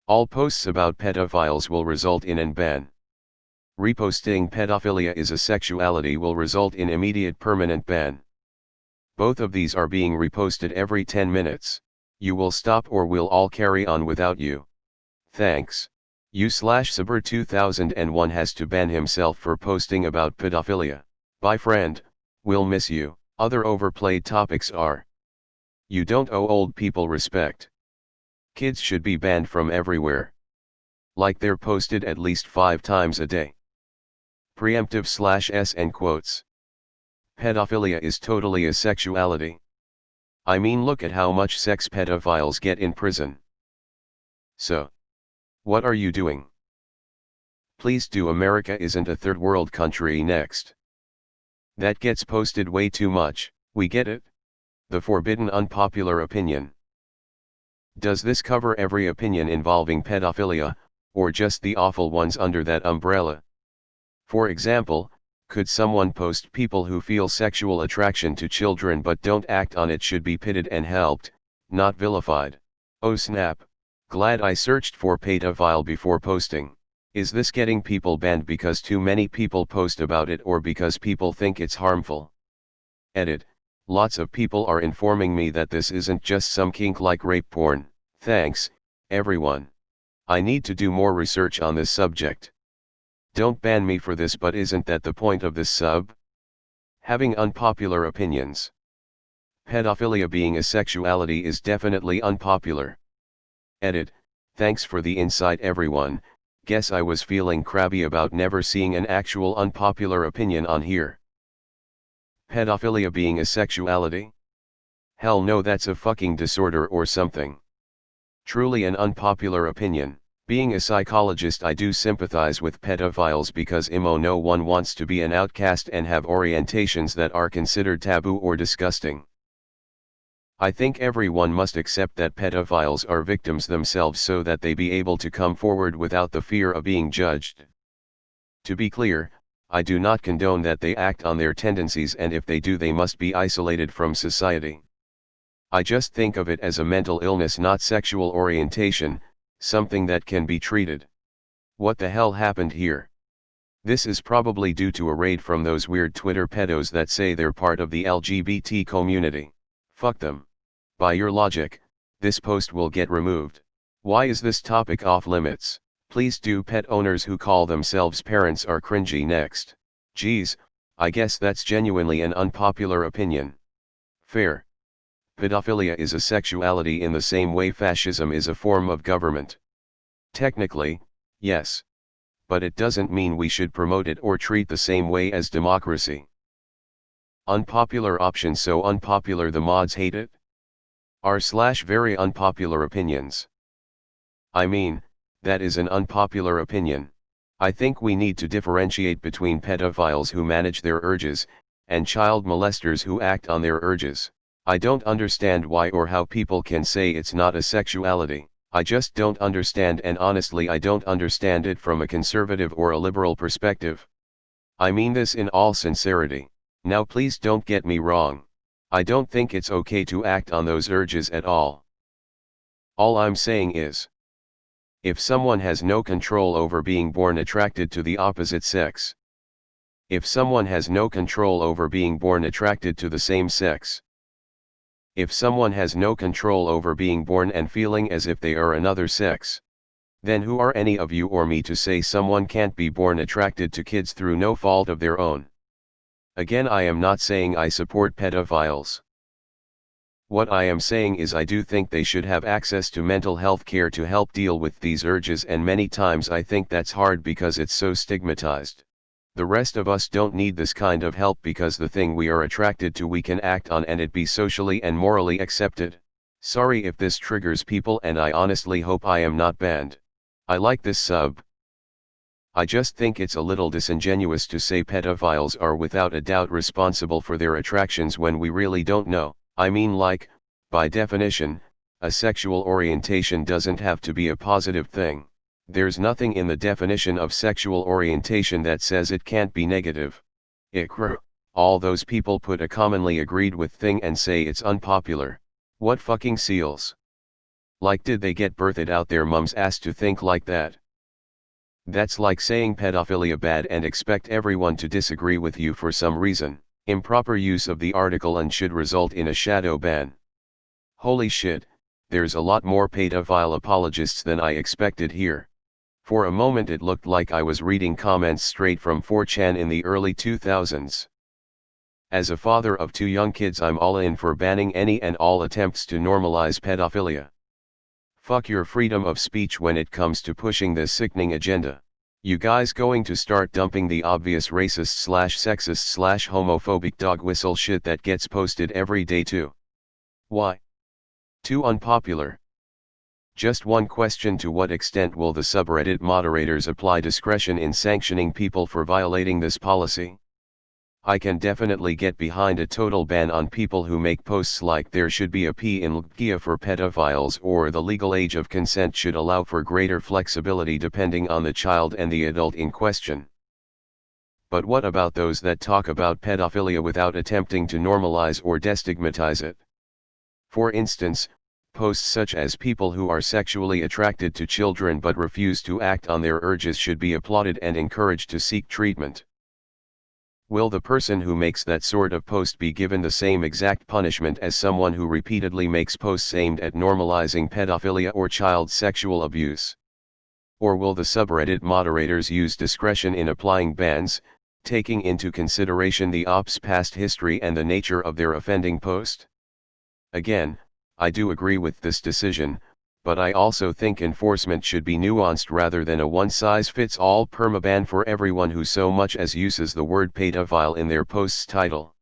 All posts about pedophiles will result in an ban. Reposting pedophilia is a sexuality will result in immediate permanent ban. Both of these are being reposted every 10 minutes. You will stop or we'll all carry on without you. Thanks. U/Saber 2001 has to ban himself for posting about pedophilia. Bye friend, we'll miss you. Other overplayed topics are: you don't owe old people respect. Kids should be banned from everywhere. Like they're posted at least 5 times a day. Preemptive/s and quotes. Pedophilia is totally a sexuality. I mean, look at how much sex pedophiles get in prison. So, what are you doing? Please do. America isn't a third world country. Next. That gets posted way too much, we get it? The forbidden unpopular opinion. Does this cover every opinion involving pedophilia, or just the awful ones under that umbrella? For example, could someone post people who feel sexual attraction to children but don't act on it should be pitted and helped, not vilified? Oh snap, glad I searched for pedophile before posting. Is this getting people banned because too many people post about it or because people think it's harmful? Edit. Lots of people are informing me that this isn't just some kink like rape porn. Thanks, everyone. I need to do more research on this subject. Don't ban me for this, but isn't that the point of this sub? Having unpopular opinions. Pedophilia being a sexuality is definitely unpopular. Edit. Thanks for the insight everyone. Guess I was feeling crabby about never seeing an actual unpopular opinion on here. Pedophilia being a sexuality? Hell no, that's a fucking disorder or something. Truly an unpopular opinion. Being a psychologist, I do sympathize with pedophiles because no one wants to be an outcast and have orientations that are considered taboo or disgusting. I think everyone must accept that pedophiles are victims themselves so that they be able to come forward without the fear of being judged. To be clear, I do not condone that they act on their tendencies, and if they do, they must be isolated from society. I just think of it as a mental illness, not sexual orientation, something that can be treated. What the hell happened here? This is probably due to a raid from those weird Twitter pedos that say they're part of the LGBT community. Fuck them. By your logic, this post will get removed. Why is this topic off limits? Please do. Pet owners who call themselves parents are cringy. Next. Geez, I guess that's genuinely an unpopular opinion. Fair. Pedophilia is a sexuality in the same way fascism is a form of government. Technically, yes. But it doesn't mean we should promote it or treat the same way as democracy. Unpopular option. So unpopular the mods hate it? R/very unpopular opinions. I mean, that is an unpopular opinion. I think we need to differentiate between pedophiles who manage their urges, and child molesters who act on their urges. I don't understand why or how people can say it's not a sexuality. I just don't understand, and honestly I don't understand it from a conservative or a liberal perspective. I mean this in all sincerity. Now please don't get me wrong. I don't think it's okay to act on those urges at all. All I'm saying is, if someone has no control over being born attracted to the opposite sex, if someone has no control over being born attracted to the same sex, if someone has no control over being born and feeling as if they are another sex, then who are any of you or me to say someone can't be born attracted to kids through no fault of their own? Again, I am not saying I support pedophiles. What I am saying is I do think they should have access to mental health care to help deal with these urges, and many times I think that's hard because it's so stigmatized. The rest of us don't need this kind of help because the thing we are attracted to we can act on and it be socially and morally accepted. Sorry if this triggers people, and I honestly hope I am not banned. I like this sub. I just think it's a little disingenuous to say pedophiles are without a doubt responsible for their attractions when we really don't know. I mean, like, by definition, a sexual orientation doesn't have to be a positive thing. There's nothing in the definition of sexual orientation that says it can't be negative. All those people put a commonly agreed with thing and say it's unpopular. What fucking seals? Like, did they get birthed out their mum's ass to think like that? That's like saying pedophilia bad and expect everyone to disagree with you for some reason. Improper use of the article and should result in a shadow ban. Holy shit, there's a lot more pedophile apologists than I expected here. For a moment it looked like I was reading comments straight from 4chan in the early 2000s. As a father of 2 young kids, I'm all in for banning any and all attempts to normalize pedophilia. Fuck your freedom of speech when it comes to pushing this sickening agenda. You guys going to start dumping the obvious racist/sexist/homophobic dog whistle shit that gets posted every day too? Why? Too unpopular. Just one question: to what extent will the subreddit moderators apply discretion in sanctioning people for violating this policy? I can definitely get behind a total ban on people who make posts like there should be a P in LGBTQIA for pedophiles, or the legal age of consent should allow for greater flexibility depending on the child and the adult in question. But what about those that talk about pedophilia without attempting to normalize or destigmatize it? For instance, posts such as "people who are sexually attracted to children but refuse to act on their urges should be applauded and encouraged to seek treatment." Will the person who makes that sort of post be given the same exact punishment as someone who repeatedly makes posts aimed at normalizing pedophilia or child sexual abuse? Or will the subreddit moderators use discretion in applying bans, taking into consideration the op's past history and the nature of their offending post? Again, I do agree with this decision, but I also think enforcement should be nuanced rather than a one-size-fits-all permaban for everyone who so much as uses the word pedophile in their post's title.